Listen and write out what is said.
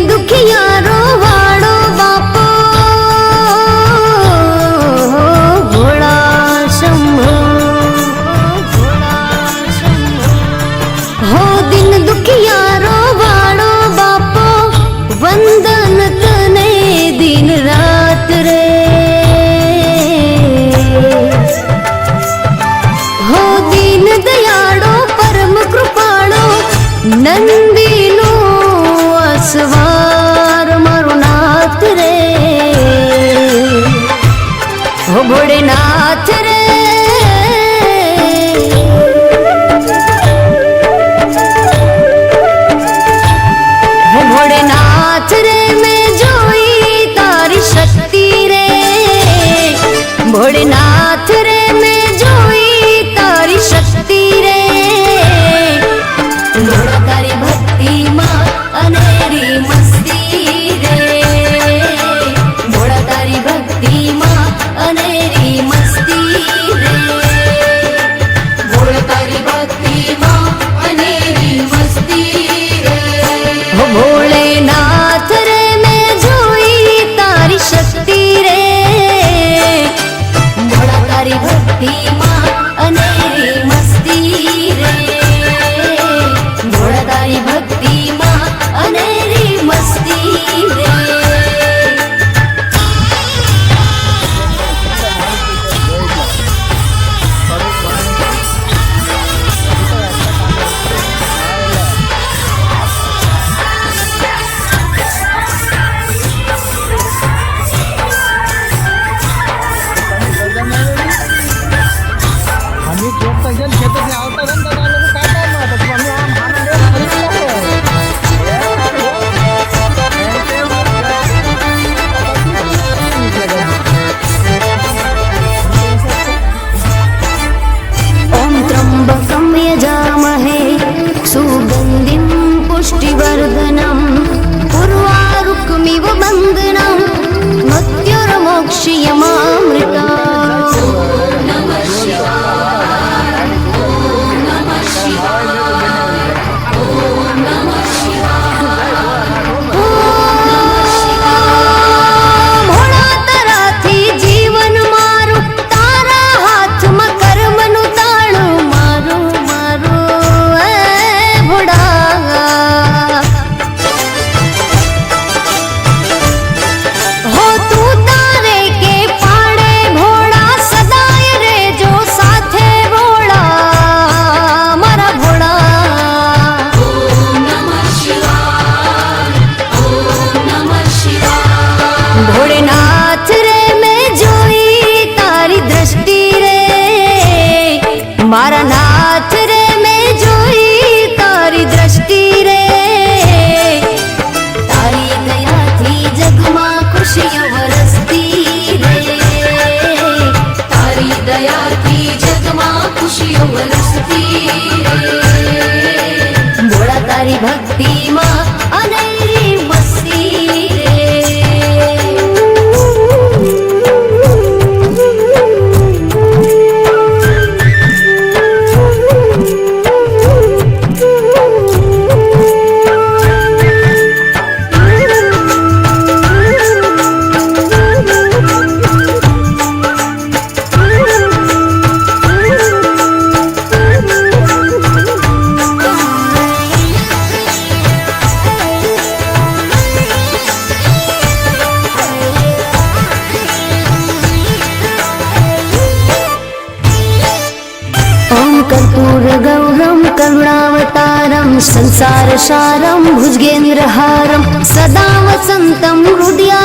दुखियारो वाड़ो बापो भोला शंभो, हो दिन दुखियारो वाड़ो बापो वंदन तने दिन रात रे। हो दीन दयाड़ो परम कृपाड़ो नंदीनो असवार मारो नाथ रे। हो भोलेनाथ रे, हो भोलेनाथ रे मैं जोई तारी शक्ति रे। भोलेनाथ रे मैं जोई तारी शक्ति रे। भोला तारी भक्ति माँ अनेरी मस्ती रे। भोला तारी भक्ति माँ अनेरी मस्ती रे। भोला तारी भक्ति माँ अनेरी मस्ती रे। हो भोलेनाथ रे मैं जोई तारी शक्ति रे। भोला तारी भक्ति माँ अनेरी मस्ती रे। भोला तारी भक्ति माँ अनेरी मस्ती रे। आम्ही शेतात आवता काय ओम त्र्यंबकं यजामहे सुगंधिं पुष्टिवर्धनम् उर्वारुकमिव बन्धनं मृत्युर्मोक्षयमामृतम्। भोलेनाथ रे मैं जोई तारी दृष्टि रे। मारा नाथ रे मैं जोई तारी दृष्टि रे। तारी दया थी जगमा खुशियां वरसती रे। तारी दया थी जगमा खुशियां वरसती रे। भोला तारी भक्ति माँ अनेरी मस्ती रे। कर्पूरगौरं करुणावतारं संसारसारं भुजगेन्द्रहारं सदा वसन्तं हृदया